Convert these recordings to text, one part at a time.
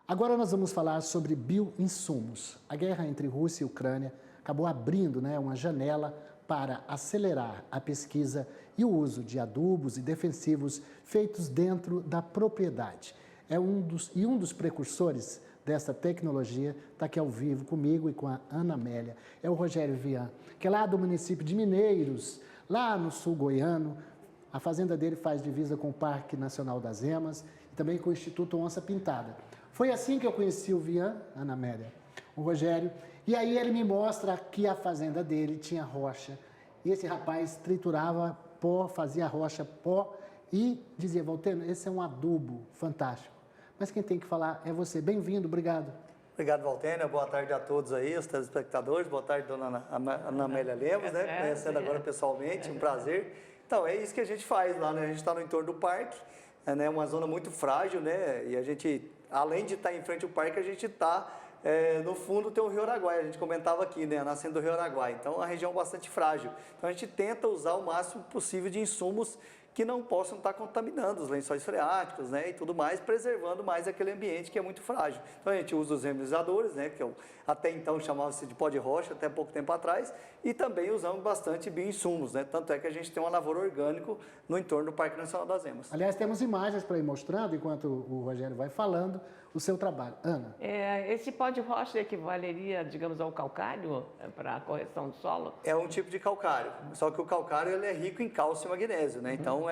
Agora nós vamos falar sobre bioinsumos. A guerra entre Rússia e Ucrânia acabou abrindo uma janela para acelerar a pesquisa e o uso de adubos e defensivos feitos dentro da propriedade. Um dos precursores dessa tecnologia está aqui ao vivo comigo e com a Ana Amélia. É o Rogério Vian, que é lá do município de Mineiros, lá no sul goiano. A fazenda dele faz divisa com o Parque Nacional das Emas e também com o Instituto Onça Pintada. Foi assim que eu conheci o Vian, Ana Amélia, o Rogério, e aí ele me mostra que a fazenda dele tinha rocha. E esse rapaz triturava pó, fazia rocha pó e dizia: Valteno, esse é um adubo fantástico. Mas quem tem que falar é você. Bem-vindo, obrigado. Obrigado, Valtênio. Boa tarde a todos aí, os telespectadores. Boa tarde, dona Ana Amélia Lemos, né? Conhecendo agora pessoalmente, um prazer. Então, é isso que a gente faz lá, né? A gente está no entorno do parque, né? Uma zona muito frágil, né? E a gente, além de estar em frente ao parque, a gente está... no fundo tem o Rio Araguaia, a gente comentava aqui, né, a nascente do Rio Araguaia, então é uma região bastante frágil. Então a gente tenta usar o máximo possível de insumos que não possam estar contaminando os lençóis freáticos, né, e tudo mais, preservando mais aquele ambiente que é muito frágil. Então a gente usa os remediadores, né, que até então chamava-se de pó de rocha, até pouco tempo atrás, e também usamos bastante bioinsumos, né, tanto é que a gente tem uma lavoura orgânico no entorno do Parque Nacional das Emas. Aliás, temos imagens para ir mostrando, enquanto o Rogério vai falando, o seu trabalho. Ana? Esse pó de rocha equivaleria, digamos, ao calcário para a correção do solo? É um tipo de calcário, só que o calcário ele é rico em cálcio e magnésio, né? Então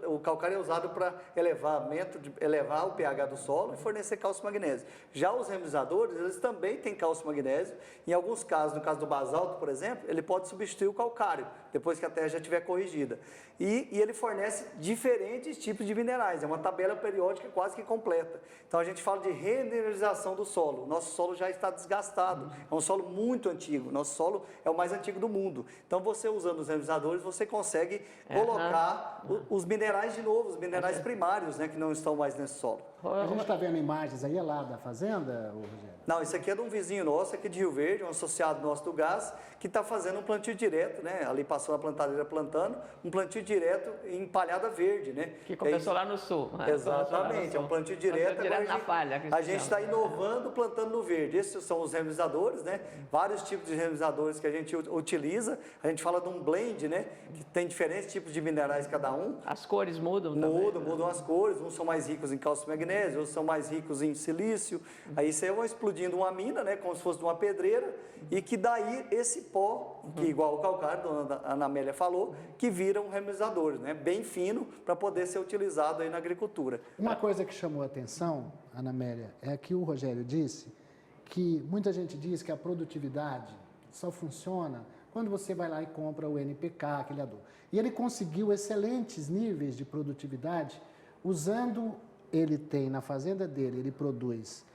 o calcário é usado para elevar o pH do solo e fornecer cálcio e magnésio. Já os remediadores, eles também têm cálcio e magnésio. Em alguns casos, no caso do basalto, por exemplo, ele pode substituir o calcário, depois que a terra já estiver corrigida. E ele fornece diferentes tipos de minerais, é uma tabela periódica quase que completa. Então a gente fala de remineralização do solo. Nosso solo já está desgastado, é um solo muito antigo, nosso solo é o mais antigo do mundo. Então você usando os remediadores, você consegue colocar os minerais de novo, os minerais primários, né, que não estão mais nesse solo. A gente está vendo imagens aí lá da fazenda, Rogério? Não, isso aqui é de um vizinho nosso, aqui de Rio Verde, um associado nosso do gás, que está fazendo um plantio direto, né? Ali passou a plantadeira plantando, um plantio direto em palhada verde, né? Que começou lá no sul. Exatamente, é um plantio direto. Na palha. A gente está inovando, plantando no verde. Esses são os remediadores, né? Vários tipos de remediadores que a gente utiliza. A gente fala de um blend, né? Que tem diferentes tipos de minerais cada um. As cores mudam também. Mudam as cores. Uns são mais ricos em cálcio e magnésio, outros são mais ricos em silício. Aí você vai explodindo uma mina, né? Como se fosse de uma pedreira. E que daí esse pó, que igual o calcário, a dona Ana Amélia falou, que vira um remediador, né? Bem fino para poder ser utilizado aí na agricultura. Uma coisa que chamou a atenção, Ana Amélia, é que o Rogério disse que muita gente diz que a produtividade só funciona quando você vai lá e compra o NPK, aquele adubo. E ele conseguiu excelentes níveis de produtividade usando, ele tem na fazenda dele, ele produz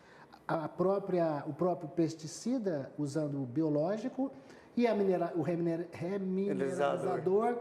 o próprio pesticida usando o biológico e o remineralizador.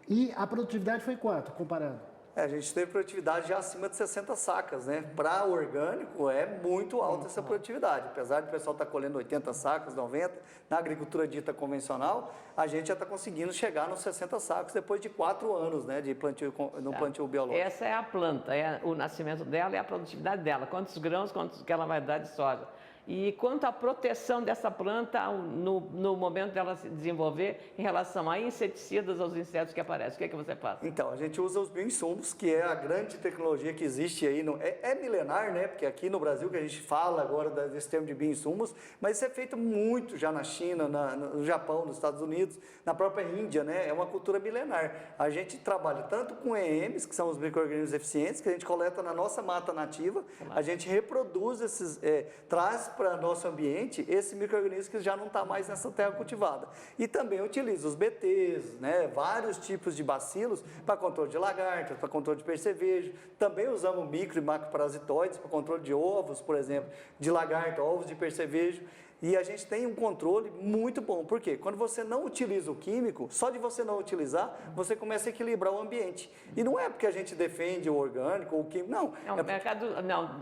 E a produtividade foi quanto, comparando? A gente teve produtividade já acima de 60 sacas, né? Para orgânico é muito alta essa produtividade. Apesar do pessoal estar colhendo 80 sacas, 90, na agricultura dita convencional, a gente já está conseguindo chegar nos 60 sacos depois de 4 anos, né? De plantio, no plantio biológico. Essa é a planta, o nascimento dela e a produtividade dela. Quantos grãos, quantos que ela vai dar de soja. E quanto à proteção dessa planta no momento dela se desenvolver em relação a inseticidas, aos insetos que aparecem, o que é que você faz? Então, a gente usa os bioinsumos, que é a grande tecnologia que existe aí, é milenar, né? Porque aqui no Brasil que a gente fala agora desse termo de bioinsumos, mas isso é feito muito já na China, no Japão, nos Estados Unidos, na própria Índia, né? É uma cultura milenar. A gente trabalha tanto com EMs, que são os micro-organismos eficientes, que a gente coleta na nossa mata nativa, a gente reproduz esses, traz para nosso ambiente esse micro-organismo que já não está mais nessa terra cultivada. E também utiliza os BTs, né, vários tipos de bacilos para controle de lagartas, para controle de percevejo. Também usamos micro e macroparasitoides para controle de ovos, por exemplo, de lagarta, ovos de percevejo. E a gente tem um controle muito bom. Por quê? Quando você não utiliza o químico, só de você não utilizar, você começa a equilibrar o ambiente. E não é porque a gente defende o orgânico ou o químico, não. O mercado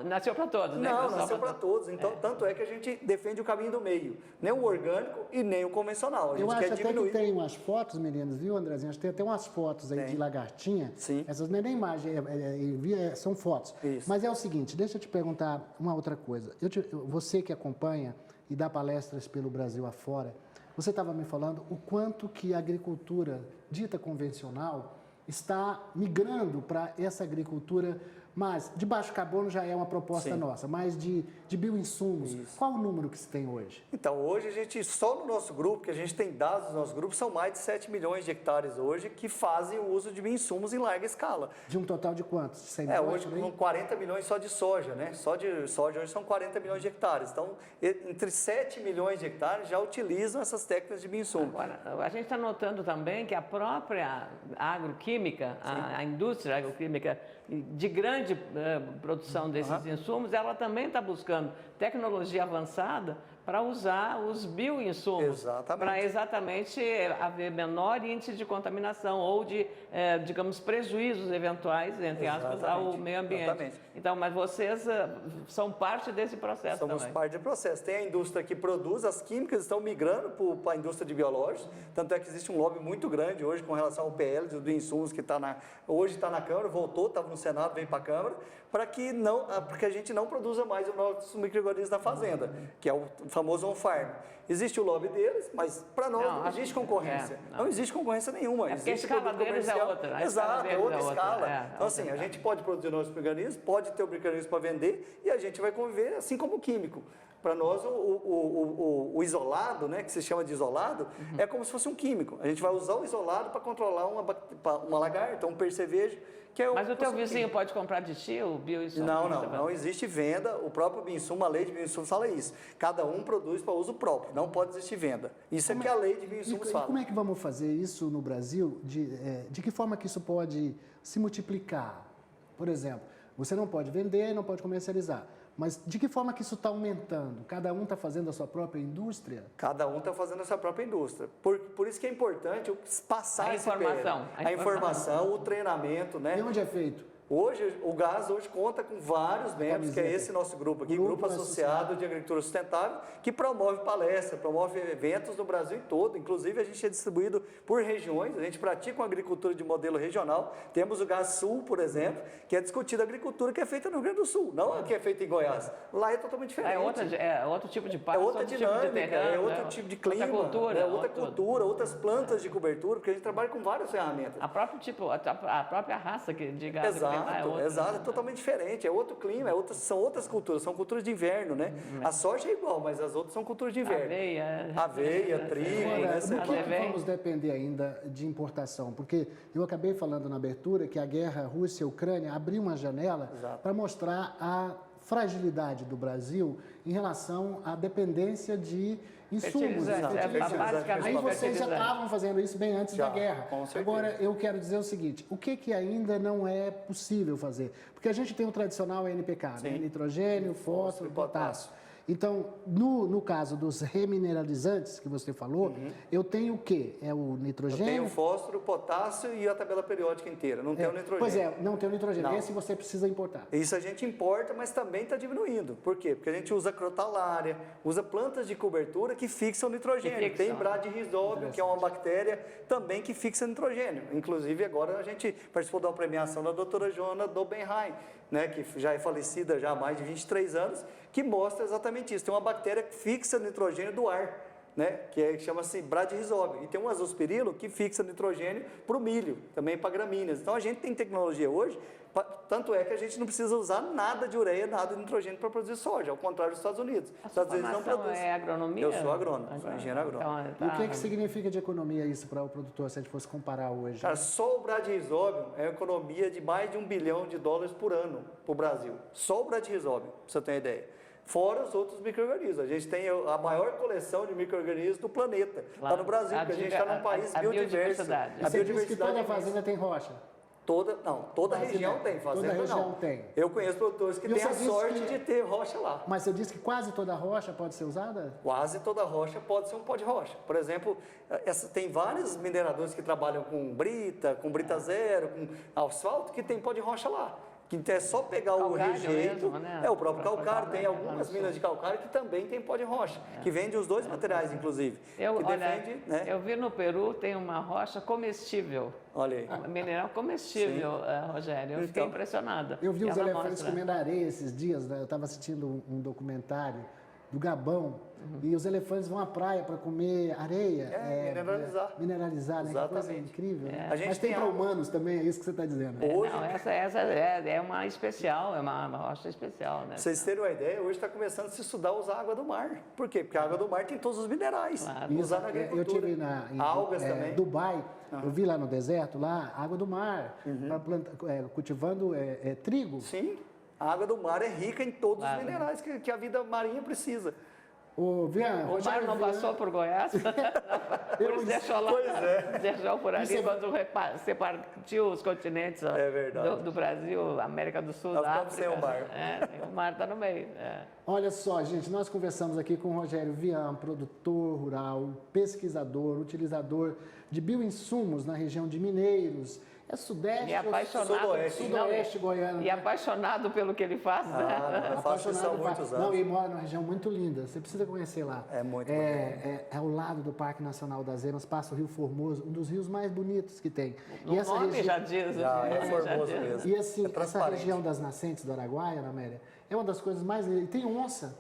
nasceu para todos, né? Não, nasceu para todos. Então, tanto é que a gente defende o caminho do meio. Nem o orgânico e nem o convencional. A gente Eu quer acho até diminuir. que tem umas fotos, meninos, viu, Andrezinho? Acho que tem até umas fotos aí de lagartinha. Sim. Essas não é nem imagem, são fotos. Isso. Mas é o seguinte, deixa eu te perguntar uma outra coisa. Você que acompanha e dá palestras pelo Brasil afora, você estava me falando o quanto que a agricultura dita convencional está migrando para essa agricultura, mas de baixo carbono já é uma proposta nossa, mas de bioinsumos. Qual o número que se tem hoje? Então, hoje a gente, só no nosso grupo, que a gente tem dados do nosso grupo, são mais de 7 milhões de hectares hoje que fazem o uso de bioinsumos em larga escala. De um total de quantos? 100 milhões, Hoje por aí? com 40 milhões só de soja, né? Só de soja hoje são 40 milhões de hectares. Então, entre 7 milhões de hectares já utilizam essas técnicas de bioinsumo. Agora, a gente está notando também que a própria agroquímica, a indústria agroquímica de grande produção desses insumos, ela também está buscando tecnologia avançada para usar os bioinsumos. Exatamente. Para exatamente haver menor índice de contaminação ou de, digamos, prejuízos eventuais, entre aspas, ao meio ambiente. Exatamente. Então, mas vocês são parte desse processo Somos também. parte do processo. Tem a indústria que produz as químicas, estão migrando para a indústria de biológicos, tanto é que existe um lobby muito grande hoje com relação ao PL dos bioinsumos que hoje está na Câmara, voltou, estava no Senado, veio para a Câmara, porque a gente não produza mais os nossos micro-organismos na fazenda, que é o famoso on-farm. Existe o lobby deles, mas para nós não existe concorrência. Não existe concorrência nenhuma. Porque a Existe escala produto deles é comercial. outra. A Exato, é outra escala. Então, assim, outra a gente pode produzir nossos micro-organismos, pode ter o micro-organismo para vender e a gente vai conviver assim como o químico. Para nós, o isolado, né, que se chama de isolado, é como se fosse um químico. A gente vai usar o isolado para controlar uma lagarta, um percevejo, que é Mas o teu vizinho pode comprar de ti o bioinsumo? Não existe venda. O próprio bioinsumo, a lei de bioinsumos fala isso. Cada um produz para uso próprio, não pode existir venda. Isso é que a lei de bioinsumos fala. E como é que vamos fazer isso no Brasil? De que forma que isso pode se multiplicar? Por exemplo, você não pode vender, não pode comercializar. Mas de que forma que isso está aumentando? Cada um está fazendo a sua própria indústria? Cada um está fazendo a sua própria indústria. Por isso que é importante passar A esse informação. PL. A informação, o treinamento, né? E onde é feito? Hoje, o GAS hoje conta com vários membros, que é esse nosso grupo aqui, Grupo Associado de Agricultura Sustentável, que promove palestras, promove eventos no Brasil todo. Inclusive, a gente é distribuído por regiões, a gente pratica uma agricultura de modelo regional. Temos o GAS Sul, por exemplo, que é discutida a agricultura que é feita no Rio Grande do Sul, não a que é feita em Goiás. Lá é totalmente diferente. É outro tipo de pasto, é outra dinâmica, tipo de terreno, é outro tipo de clima, outra cultura, outras plantas de cobertura, porque a gente trabalha com várias ferramentas. A própria raça de gado é outra. Exato, é totalmente diferente, é outro clima, são outras culturas, são culturas de inverno, né? A soja é igual, mas as outras são culturas de inverno. Aveia, trigo, Agora, né? do que vamos depender ainda de importação? Porque eu acabei falando na abertura que a guerra Rússia-Ucrânia abriu uma janela para mostrar a fragilidade do Brasil em relação à dependência de insumos. Aí vocês já estavam fazendo isso bem antes da guerra. Agora, eu quero dizer o seguinte, o que ainda não é possível fazer? Porque a gente tem o tradicional NPK, né? Nitrogênio, fósforo e potássio. Então, no caso dos remineralizantes que você falou, eu tenho o quê? É o nitrogênio? Eu tenho o fósforo, o potássio e a tabela periódica inteira, não tem o nitrogênio. Pois é, não tem o nitrogênio, esse você precisa importar. Isso a gente importa, mas também está diminuindo. Por quê? Porque a gente usa crotalária, usa plantas de cobertura que fixam nitrogênio. Tem Bradyrhizóbio, que é uma bactéria também que fixa nitrogênio. Inclusive, agora a gente participou de uma premiação da doutora Joana Dobenheim, né, que já é falecida já há mais de 23 anos, que mostra exatamente isso. Tem uma bactéria que fixa nitrogênio do ar, né, que chama-se Bradyrhizóbio. E tem um azospirilo que fixa nitrogênio para o milho, também para gramíneas. Então, a gente tem tecnologia hoje, tanto é que a gente não precisa usar nada de ureia, nada de nitrogênio para produzir soja, ao contrário dos Estados Unidos. Os Estados Unidos não produzem. É agronomia? Eu sou agrônomo, sou engenheiro agrônomo. Então, e o que significa de economia isso para o produtor, se a gente fosse comparar hoje? Cara, só o Bradyrhizóbio é uma economia de mais de $1 bilhão por ano para o Brasil. Só o Bradyrhizóbio, para você ter uma ideia. Fora os outros micro-organismos. A gente tem a maior coleção de micro-organismos do planeta. Está no Brasil, porque a gente está num país biodiverso. Você disse que toda fazenda tem rocha. Toda Quase região não. tem, Toda fazenda região não. tem. Eu conheço produtores que E têm você a disse sorte que- de ter rocha lá. Mas você disse que quase toda rocha pode ser usada? Quase toda rocha pode ser um pó de rocha. Por exemplo, tem vários mineradores que trabalham com brita zero, com asfalto, que tem pó de rocha lá. Que é só pegar o Calcário rejeito, mesmo, né? é o próprio calcário, tem algumas Sul. minas de calcário que também tem pó de rocha, que vende os dois materiais, inclusive. Que defende, né? Eu vi no Peru, tem uma rocha comestível. Olha aí. Mineral comestível, Rogério. Eu fiquei Então, impressionada. Eu vi os Ela elefantes mostra. comendo areia esses dias, né? Eu estava assistindo um documentário do Gabão, e os elefantes vão à praia para comer areia. Mineralizar. Mineralizar, né? Que coisa Exatamente. incrível. Né? A gente Mas tem tem para água. humanos também, é isso que você está dizendo. Hoje, Não, essa é uma especial, é uma rocha especial, né? pra vocês terem uma ideia, hoje está começando a se estudar usar água do mar. Por quê? Porque a água do mar tem todos os minerais. Claro. Usar na Eu agricultura. tive em Algas também. Dubai, eu vi lá no deserto, lá, água do mar, cultivando trigo. Sim, a água do mar é rica em todos Claro. os minerais que a vida marinha precisa. Ô, Vian, O mar Rogério não Vian, passou por Goiás? Por isso deixou lá. Deixou por ali Isso é- quando você partiu os continentes ó, É verdade. do Brasil, América do Sul, Nós da ficamos África. sem o mar. O mar está no meio. Olha só, gente, nós conversamos aqui com o Rogério Vian, produtor rural, pesquisador, utilizador de bioinsumos na região de Mineiros. É sudeste E apaixonado, sudoeste goiano. E apaixonado pelo que ele faz, né? Eu faço isso há Apaixonado muitos Não, anos. e mora numa região muito linda. Você precisa conhecer lá. É muito é ao lado do Parque Nacional das Emas, passa o Rio Formoso, um dos rios mais bonitos que tem. O nome já diz. Já, é já formoso diz. mesmo. E assim, É essa transparente. região das nascentes do Araguaia, Ana Amélia, é uma das coisas mais lindas. E tem onça.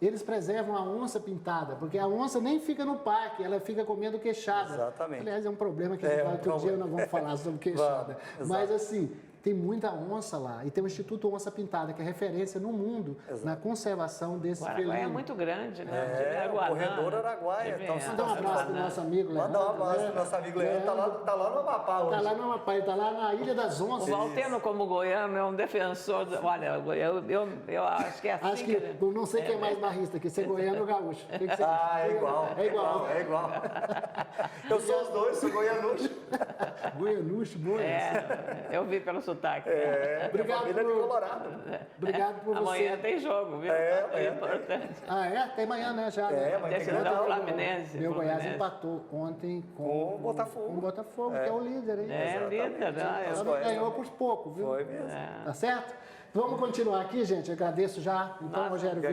Eles preservam a onça pintada, porque a onça nem fica no parque, ela fica comendo queixada. Exatamente. Aliás, é um problema que É um outro dia problema. nós vamos falar sobre queixada. Vamos, Mas exato. assim, tem muita onça lá. E tem o Instituto Onça Pintada, que é referência no mundo na conservação desses O Araguaia é felinos. muito grande, né? É, o corredor Araguaia. Então, Manda um abraço pro nosso amigo Leandro. Manda um abraço né? pro nosso amigo Leandro. Tá lá no Amapá hoje. Tá lá no Amapá, ele tá lá na Ilha das O Onças. Valteno, como goiano, é um defensor. Olha, eu acho que é assim. Acho que, não sei quem é mais barrista aqui, ser goiano ou gaúcho. O que que você acha? É igual. É igual. É igual. Eu sou os dois, sou goianucho. Goianucho, boa essa. Eu vi pelo sotaque. Obrigado Família de por- Colorado. Obrigado por Amanhã você. tem jogo, viu? É, importante. Ah, é? Tem amanhã, né? Já, né? amanhã tem Decisão Grenal. Fluminense. Meu Goiás Fluminense. empatou ontem com Com o Botafogo. Com o Botafogo, que é o líder, hein? É, líder, né? Só não ganhou por pouco, viu? Foi mesmo. Tá certo? Vamos continuar aqui, gente. Eu agradeço já. Então, Rogério Viana.